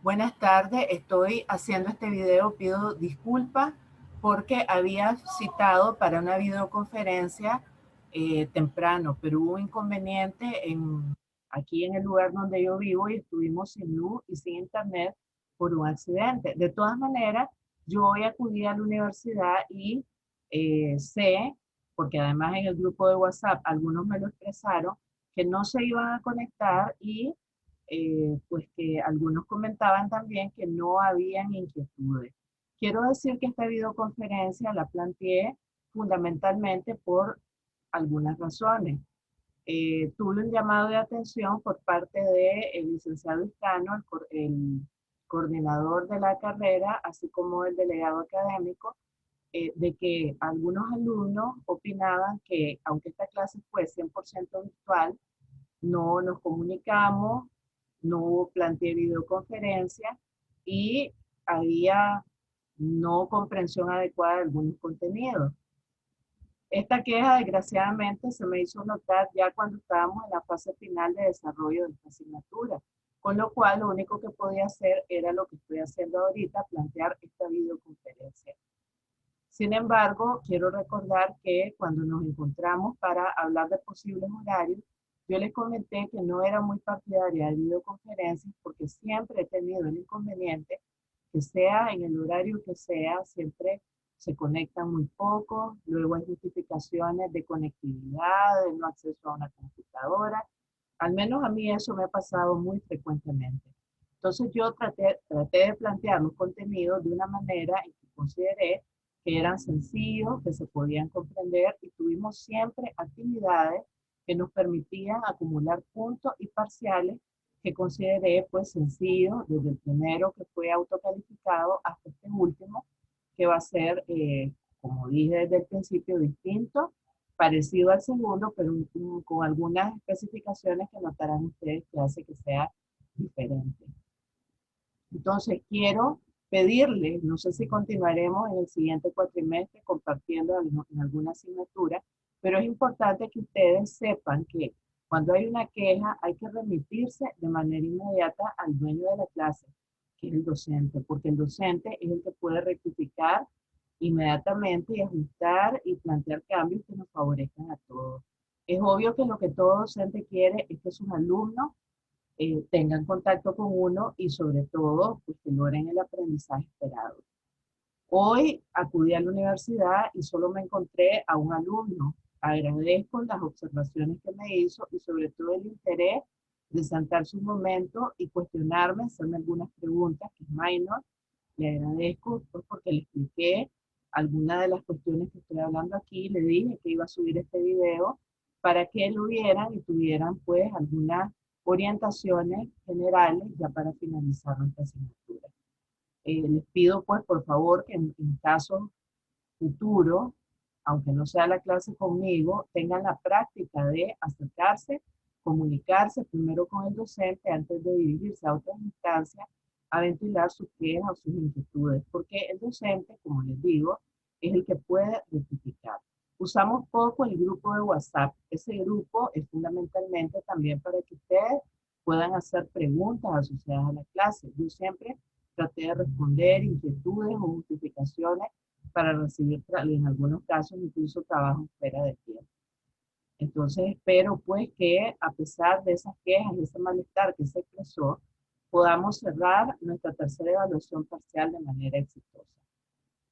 Buenas tardes, estoy haciendo este video, pido disculpas porque había citado para una videoconferencia temprano, pero hubo un inconveniente aquí en el lugar donde yo vivo y estuvimos sin luz y sin internet por un accidente. De todas maneras, yo hoy acudí a la universidad y sé, porque además en el grupo de WhatsApp algunos me lo expresaron, que no se iban a conectar y pues que algunos comentaban también que no habían inquietudes. Quiero decir que esta videoconferencia la planteé fundamentalmente por algunas razones. Tuve un llamado de atención por parte del licenciado Hiscano, el coordinador de la carrera, así como el delegado académico, de que algunos alumnos opinaban que aunque esta clase fue 100% virtual, no nos comunicamos, no hubo planteé videoconferencia y había no comprensión adecuada de algunos contenidos. Esta queja, desgraciadamente, se me hizo notar ya cuando estábamos en la fase final de desarrollo de esta asignatura, con lo cual lo único que podía hacer era lo que estoy haciendo ahorita, plantear esta videoconferencia. Sin embargo, quiero recordar que cuando nos encontramos para hablar de posibles horarios, yo les comenté que no era muy partidaria de videoconferencias porque siempre he tenido el inconveniente que sea en el horario que sea, siempre se conectan muy poco, luego hay justificaciones de conectividad, de no acceso a una computadora. Al menos a mí eso me ha pasado muy frecuentemente. Entonces yo traté de plantear los contenidos de una manera en que consideré que eran sencillos, que se podían comprender y tuvimos siempre actividades que nos permitían acumular puntos y parciales que consideré pues sencillo, desde el primero que fue autocalificado hasta este último, que va a ser, como dije desde el principio, distinto, parecido al segundo, pero con algunas especificaciones que notarán ustedes que hace que sea diferente. Entonces, quiero pedirles, no sé si continuaremos en el siguiente cuatrimestre compartiendo en alguna asignatura, pero es importante que ustedes sepan que cuando hay una queja hay que remitirse de manera inmediata al dueño de la clase, que es el docente, porque el docente es el que puede rectificar inmediatamente y ajustar y plantear cambios que nos favorezcan a todos. Es obvio que lo que todo docente quiere es que sus alumnos tengan contacto con uno y sobre todo pues, que logren el aprendizaje esperado. Hoy acudí a la universidad y solo me encontré a un alumno. Agradezco las observaciones que me hizo y sobre todo el interés de sentarse un momento y cuestionarme, hacerme algunas preguntas, que es minor. Le agradezco pues, porque le expliqué algunas de las cuestiones que estoy hablando aquí. Le dije que iba a subir este video para que lo vieran y tuvieran pues algunas orientaciones generales ya para finalizar nuestra asignatura. Les pido pues por favor que en caso futuro, aunque no sea la clase conmigo, tengan la práctica de acercarse, comunicarse primero con el docente antes de dirigirse a otras instancias a ventilar sus quejas o sus inquietudes, porque el docente, como les digo, es el que puede rectificar. Usamos poco el grupo de WhatsApp. Ese grupo es fundamentalmente también para que ustedes puedan hacer preguntas asociadas a la clase. Yo siempre traté de responder inquietudes o justificaciones para recibir en algunos casos incluso trabajo fuera de tiempo. Entonces espero pues que a pesar de esas quejas y ese malestar que se expresó, podamos cerrar nuestra tercera evaluación parcial de manera exitosa.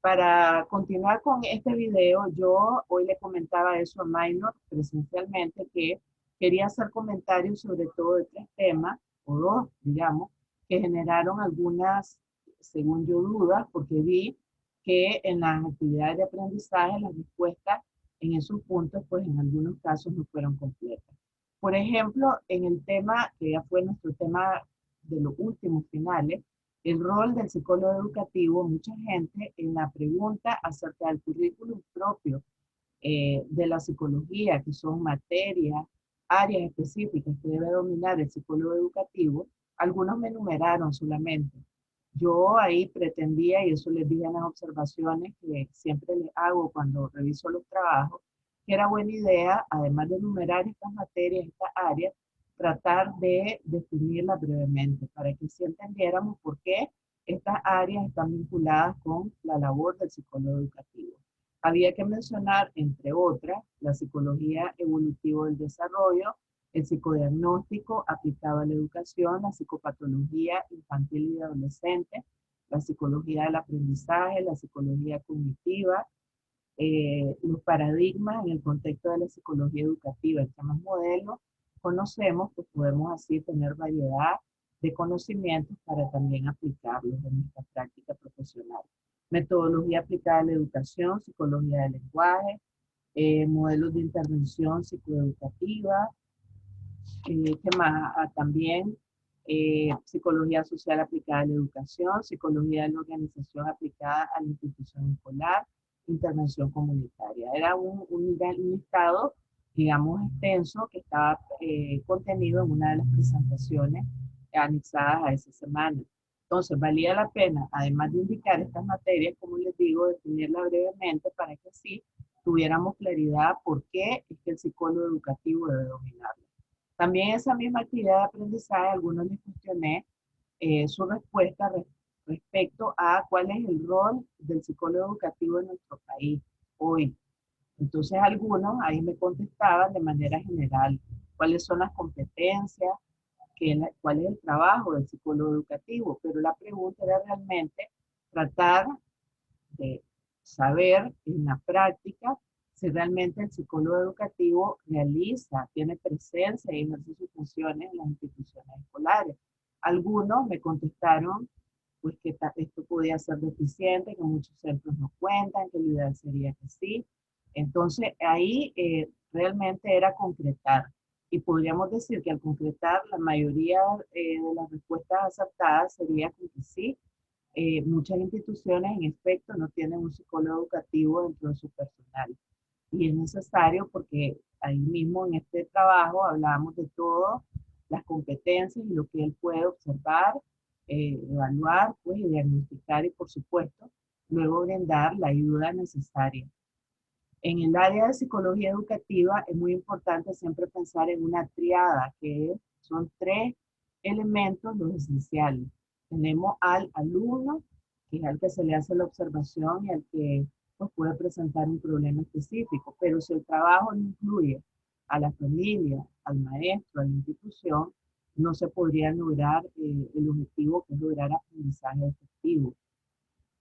Para continuar con este video, yo hoy le comentaba eso a Minor presencialmente, que quería hacer comentarios sobre todo de tres temas, o dos, digamos, que generaron algunas, según yo, dudas, porque vi que en las actividades de aprendizaje las respuestas en esos puntos, pues en algunos casos no fueron completas. Por ejemplo, en el tema, que ya fue nuestro tema de los últimos finales, el rol del psicólogo educativo, mucha gente en la pregunta acerca del currículum propio de la psicología, que son materias, áreas específicas que debe dominar el psicólogo educativo, algunos me enumeraron solamente. Yo ahí pretendía, y eso les dije en las observaciones que siempre les hago cuando reviso los trabajos, que era buena idea, además de enumerar estas materias, estas áreas, tratar de definirla brevemente para que sí entendiéramos por qué estas áreas están vinculadas con la labor del psicólogo educativo. Había que mencionar, entre otras, la psicología evolutivo del desarrollo, el psicodiagnóstico aplicado a la educación, la psicopatología infantil y adolescente, la psicología del aprendizaje, la psicología cognitiva, los paradigmas en el contexto de la psicología educativa. Entre más modelos conocemos, pues podemos así tener variedad de conocimientos para también aplicarlos en nuestra práctica profesional. Metodología aplicada a la educación, psicología del lenguaje, modelos de intervención psicoeducativa, ¿qué más? También psicología social aplicada a la educación, psicología de la organización aplicada a la institución escolar, intervención comunitaria. Era un listado, digamos, extenso que estaba contenido en una de las presentaciones anexadas a esa semana. Entonces, valía la pena, además de indicar estas materias, como les digo, definirlas brevemente para que así tuviéramos claridad por qué es que el psicólogo educativo debe dominarlo. También esa misma actividad de aprendizaje, algunos les cuestioné su respuesta respecto a cuál es el rol del psicólogo educativo en nuestro país hoy. Entonces algunos ahí me contestaban de manera general cuáles son las competencias, cuál es el trabajo del psicólogo educativo, pero la pregunta era realmente tratar de saber en la práctica si realmente el psicólogo educativo realiza, tiene presencia y ejerce sus funciones en las instituciones escolares. Algunos me contestaron pues que esto podía ser deficiente, que muchos centros no cuentan, que lo ideal sería que sí. Entonces ahí realmente era concretar. Y podríamos decir que al concretar la mayoría de las respuestas aceptadas sería que sí, muchas instituciones en efecto no tienen un psicólogo educativo dentro de su personal. Y es necesario porque ahí mismo en este trabajo hablábamos de todas las competencias y lo que él puede observar, evaluar, pues, y diagnosticar y por supuesto luego brindar la ayuda necesaria. En el área de psicología educativa es muy importante siempre pensar en una triada, que son tres elementos los esenciales. Tenemos al alumno, que es al que se le hace la observación y al que pues, puede presentar un problema específico, pero si el trabajo no incluye a la familia, al maestro, a la institución, no se podría lograr el objetivo que es lograr aprendizaje efectivo.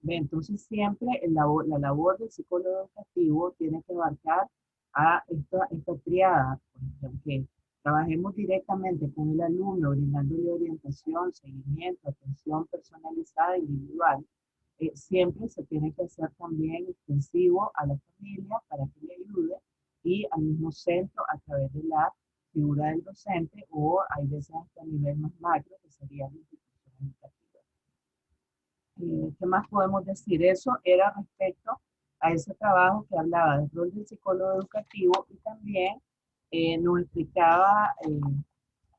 Entonces siempre la labor del psicólogo educativo tiene que abarcar a esta triada, por ejemplo, que trabajemos directamente con el alumno, brindándole orientación, seguimiento, atención personalizada e individual. Siempre se tiene que hacer también extensivo a la familia para que le ayude y al mismo centro a través de la figura del docente o hay veces hasta a nivel más macro que sería la institución educativa. ¿Qué más podemos decir? Eso era respecto a ese trabajo que hablaba del rol del psicólogo educativo y también nos explicaba,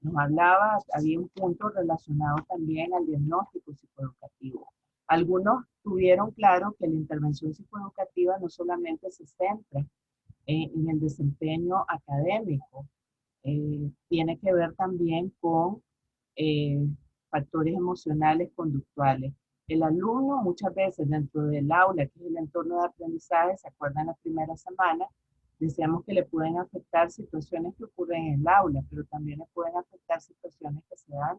nos hablaba, había un punto relacionado también al diagnóstico psicoeducativo. Algunos tuvieron claro que la intervención psicoeducativa no solamente se centra en el desempeño académico, tiene que ver también con eh, factores emocionales conductuales. El alumno muchas veces dentro del aula, que es el entorno de aprendizaje, se acuerdan la primera semana, decíamos que le pueden afectar situaciones que ocurren en el aula, pero también le pueden afectar situaciones que se dan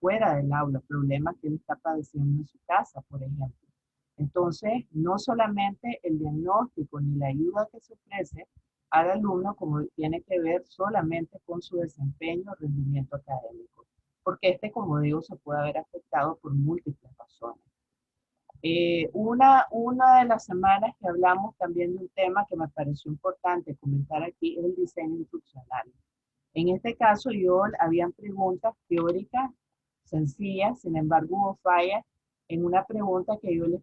fuera del aula, problemas que él está padeciendo en su casa, por ejemplo. Entonces, no solamente el diagnóstico ni la ayuda que se ofrece al alumno como tiene que ver solamente con su desempeño o rendimiento académico, porque como digo, se puede haber afectado por múltiples razones. Una de las semanas que hablamos también de un tema que me pareció importante comentar aquí es el diseño instruccional. En este caso, habían preguntas teóricas sencillas, sin embargo hubo fallas en una pregunta que yo les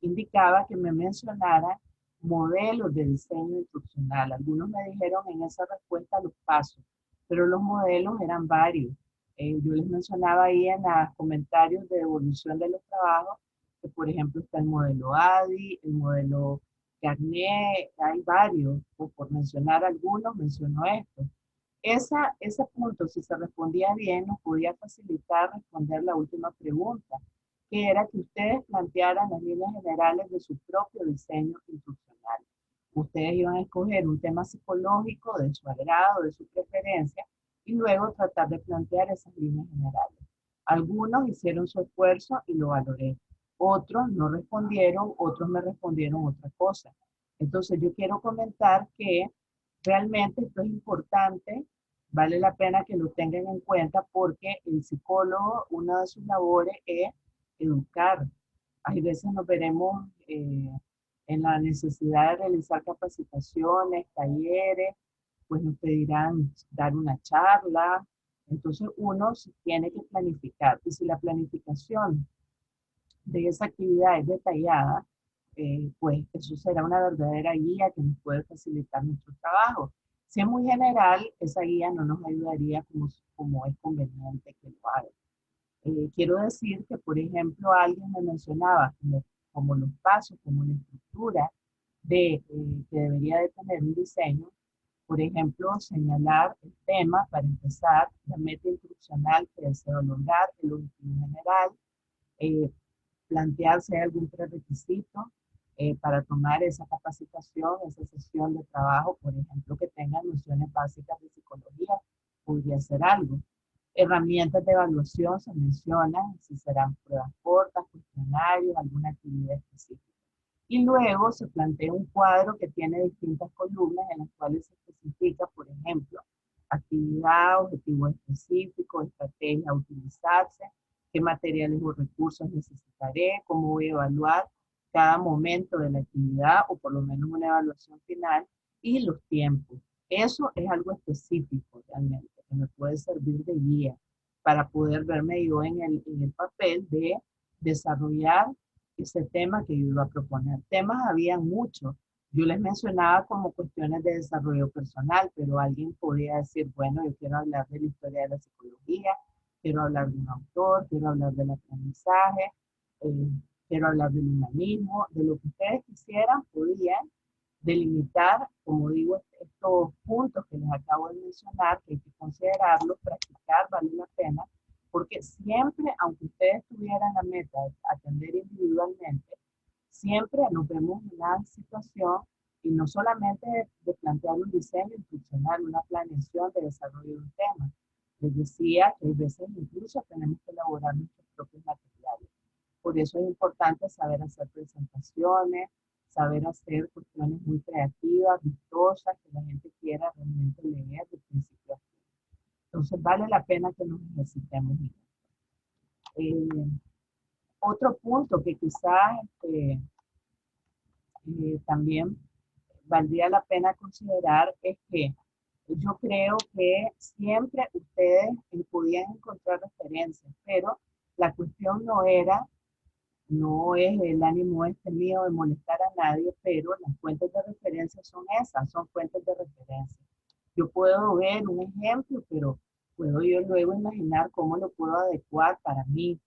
indicaba que me mencionara modelos de diseño instruccional. Algunos me dijeron en esa respuesta los pasos, pero los modelos eran varios. Yo les mencionaba ahí en los comentarios de evolución de los trabajos que, por ejemplo, está el modelo ADI, el modelo Garnier, hay varios, o por mencionar algunos, menciono esto. Ese punto, si se respondía bien, nos podía facilitar responder la última pregunta, que era que ustedes plantearan las líneas generales de su propio diseño instruccional. Ustedes iban a escoger un tema psicológico de su agrado, de su preferencia, y luego tratar de plantear esas líneas generales. Algunos hicieron su esfuerzo y lo valoré. Otros no respondieron, otros me respondieron otra cosa. Entonces yo quiero comentar que realmente esto es importante, vale la pena que lo tengan en cuenta porque el psicólogo, una de sus labores es educar. Hay veces nos veremos en la necesidad de realizar capacitaciones, talleres, pues nos pedirán dar una charla. Entonces uno tiene que planificar. Y si la planificación de esa actividad es detallada, pues eso será una verdadera guía que nos puede facilitar nuestro trabajo. Si es muy general, esa guía no nos ayudaría como es conveniente que lo haga. Quiero decir que, por ejemplo, alguien me mencionaba como los pasos, como la estructura que debería de tener un diseño. Por ejemplo, señalar el tema para empezar, la meta instruccional que deseo lograr, el objetivo general, eh, plantearse algún prerequisito para tomar esa capacitación, esa sesión de trabajo, por ejemplo, que tengan nociones básicas de psicología, podría ser algo. Herramientas de evaluación se mencionan, si serán pruebas cortas, cuestionarios, alguna actividad específica. Y luego se plantea un cuadro que tiene distintas columnas en las cuales se especifica, por ejemplo, actividad, objetivo específico, estrategia a utilizarse, qué materiales o recursos necesitaré, cómo voy a evaluar cada momento de la actividad o por lo menos una evaluación final y los tiempos. Eso es algo específico realmente, que me puede servir de guía para poder verme yo en el papel de desarrollar ese tema que yo iba a proponer. Temas había muchos. Yo les mencionaba como cuestiones de desarrollo personal, pero alguien podía decir, bueno, yo quiero hablar de la historia de la psicología, quiero hablar de un autor, quiero hablar del aprendizaje, eh, quiero hablar del humanismo, de lo que ustedes quisieran, podían delimitar, como digo, estos puntos que les acabo de mencionar, que hay que considerarlos, practicar, vale la pena, porque siempre, aunque ustedes tuvieran la meta de atender individualmente, siempre nos vemos en una situación y no solamente de plantear un diseño instruccional, una planeación de desarrollo de un tema. Les decía que a veces incluso tenemos que elaborar nuestros propios materiales. Por eso es importante saber hacer presentaciones, saber hacer cuestiones muy creativas, vistosas, que la gente quiera realmente leer de principio a fin. Entonces vale la pena que nos ejercitemos. Eh, Otro punto que quizás también valdría la pena considerar es que yo creo que siempre ustedes podían encontrar referencias, pero la cuestión no es el ánimo este mío de molestar a nadie, pero las fuentes de referencia son esas, son fuentes de referencia. Yo puedo ver un ejemplo, pero puedo yo luego imaginar cómo lo puedo adecuar para mí.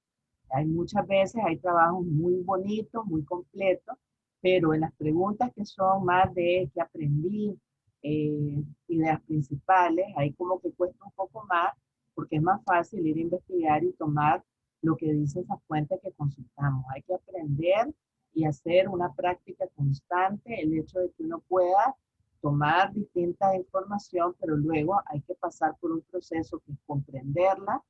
Hay muchas veces, hay trabajos muy bonitos, muy completos, pero en las preguntas que son más de qué aprendí, ideas principales, ahí como que cuesta un poco más, porque es más fácil ir a investigar y tomar lo que dice esa fuente que consultamos. Hay que aprender y hacer una práctica constante, el hecho de que uno pueda tomar distinta información, pero luego hay que pasar por un proceso que es comprenderla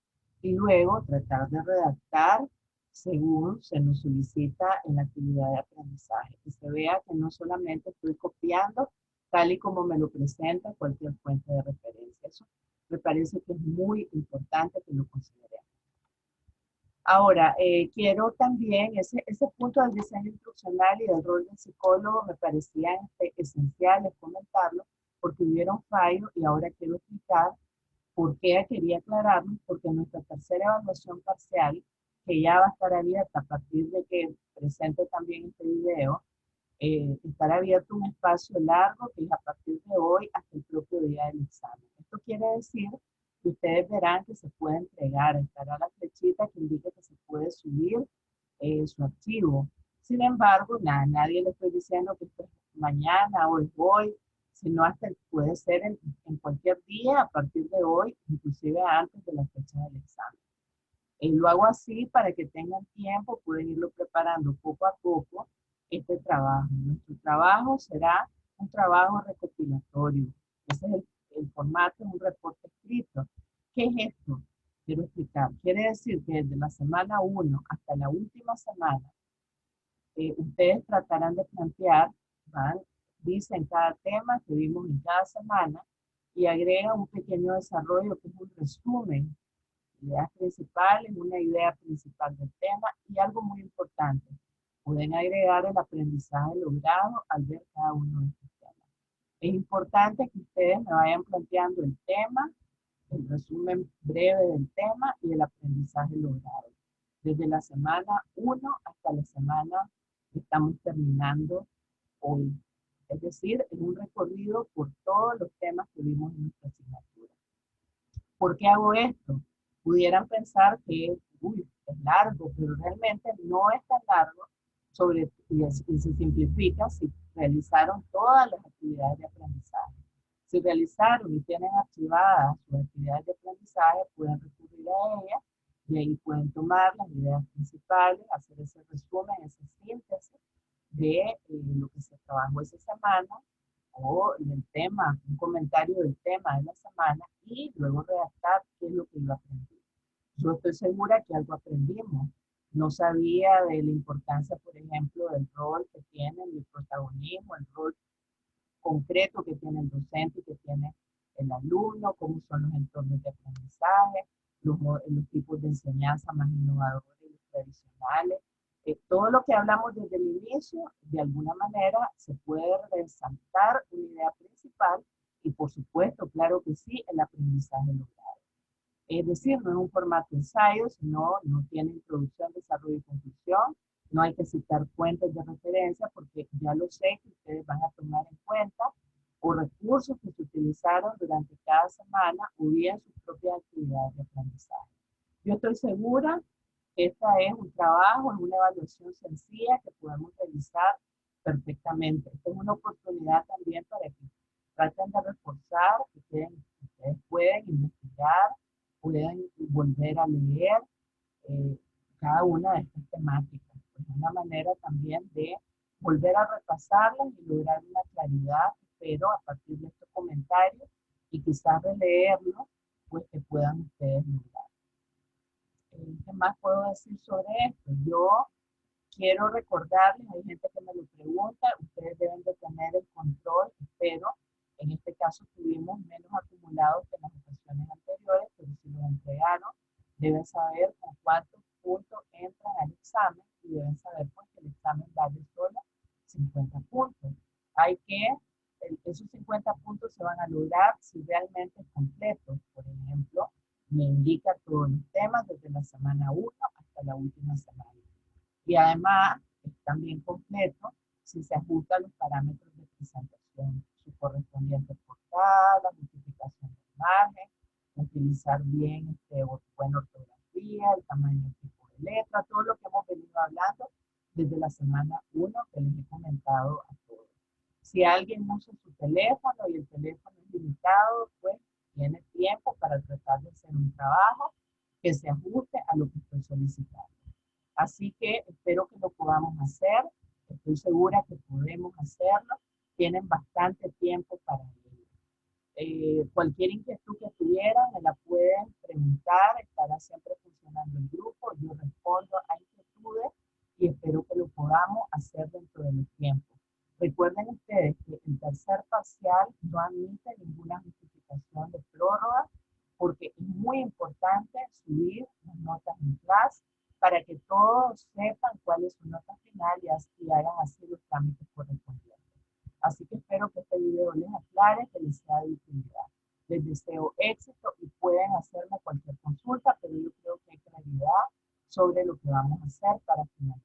y luego tratar de redactar según se nos solicita en la actividad de aprendizaje. Que se vea que no solamente estoy copiando tal y como me lo presenta cualquier fuente de referencia. Eso me parece que es muy importante que lo consideremos. Ahora, quiero también, ese punto del diseño instruccional y del rol del psicólogo me parecían esenciales comentarlo porque hubieron fallos y ahora quiero explicar por qué quería aclararlo, porque nuestra tercera evaluación parcial, que ya va a estar abierta a partir de que presente también este video, estará abierto un espacio largo que es a partir de hoy hasta el propio día del examen. Esto quiere decir que ustedes verán que se puede entregar, estará la flechita que indica que se puede subir su archivo. Sin embargo, nadie le estoy diciendo que esto es mañana o es hoy, sino hasta puede ser en cualquier día a partir de hoy, inclusive antes de la fecha del examen. Lo hago así para que tengan tiempo, pueden irlo preparando poco a poco este trabajo. Nuestro trabajo será un trabajo recopilatorio. Ese es el formato de un reporte escrito. ¿Qué es esto? Quiero explicar. Quiere decir que desde la semana 1 hasta la última semana, ustedes tratarán de plantear, dicen cada tema que vimos en cada semana y agregan un pequeño desarrollo que es un resumen, ideas principales, una idea principal del tema y algo muy importante. Pueden agregar el aprendizaje logrado al ver cada uno de estos temas. Es importante que ustedes me vayan planteando el tema, el resumen breve del tema y el aprendizaje logrado. Desde la semana 1 hasta la semana que estamos terminando hoy. Es decir, en un recorrido por todos los temas que vimos en nuestra asignatura. ¿Por qué hago esto? Pudieran pensar que es largo, pero realmente no es tan largo y se simplifica si realizaron todas las actividades de aprendizaje. Si realizaron y tienen archivadas sus actividades de aprendizaje, pueden recurrir a ellas y ahí pueden tomar las ideas principales, hacer ese resumen, esa síntesis de lo que se trabajó esa semana o el tema, un comentario del tema de la semana y luego redactar qué es lo que yo aprendí. Yo estoy segura que algo aprendimos. No sabía de la importancia, por ejemplo, del rol que tiene el protagonismo, el rol concreto que tiene el docente y que tiene el alumno, cómo son los entornos de aprendizaje, los tipos de enseñanza más innovadores y tradicionales. Todo lo que hablamos desde el inicio, de alguna manera, se puede resaltar una idea principal y, por supuesto, claro que sí, el aprendizaje logrado. Es decir, no es un formato ensayo, sino no tiene introducción, desarrollo y conclusión. No hay que citar fuentes de referencia porque ya lo sé que ustedes van a tomar en cuenta o recursos que se utilizaron durante cada semana o bien sus propias actividades de aprendizaje. Yo estoy segura que esta es un trabajo, es una evaluación sencilla que podemos realizar perfectamente. Esta es una oportunidad también para que traten de reforzar, que ustedes pueden investigar, pueden volver a leer cada una de estas temáticas. Es una manera también de volver a repasarlas y lograr una claridad, pero a partir de estos comentarios y quizás releerlos, pues que puedan ustedes lograr. ¿Qué más puedo decir sobre esto? Yo quiero recordarles, hay gente que me lo pregunta, ustedes deben de tener el control, espero. En este caso tuvimos menos acumulados que en las ocasiones anteriores, pero si los entregaron, deben saber con cuántos puntos entran al examen y deben saber pues, que el examen vale solo 50 puntos. Esos 50 puntos se van a lograr si realmente es completo. Por ejemplo, me indica todos los temas desde la semana 1 hasta la última semana. Y además es también completo si se ajustan los parámetros de presentación, su correspondiente portada, la justificación del margen, utilizar bien buena ortografía, el tamaño y tipo de letra, todo lo que hemos venido hablando desde la semana 1 que les he comentado a todos. Si alguien usa su teléfono y el teléfono es limitado, pues tiene tiempo para tratar de hacer un trabajo que se ajuste a lo que estoy solicitando. Así que espero que lo podamos hacer. Estoy segura que podemos hacerlo. Tienen bastante tiempo para ello. Cualquier inquietud que tuvieran me la pueden preguntar. Estará siempre funcionando el grupo. Yo respondo a inquietudes y espero que lo podamos hacer dentro de los tiempos. Recuerden ustedes que el tercer parcial no admite ninguna justificación de prórroga porque es muy importante subir las notas en clase para que todos sepan cuál es su nota final y hagan así los trámites correspondientes. Así que espero que este video les aclare, que les sea de utilidad. Les deseo éxito y pueden hacerme cualquier consulta, pero yo creo que hay claridad sobre lo que vamos a hacer para finalizar.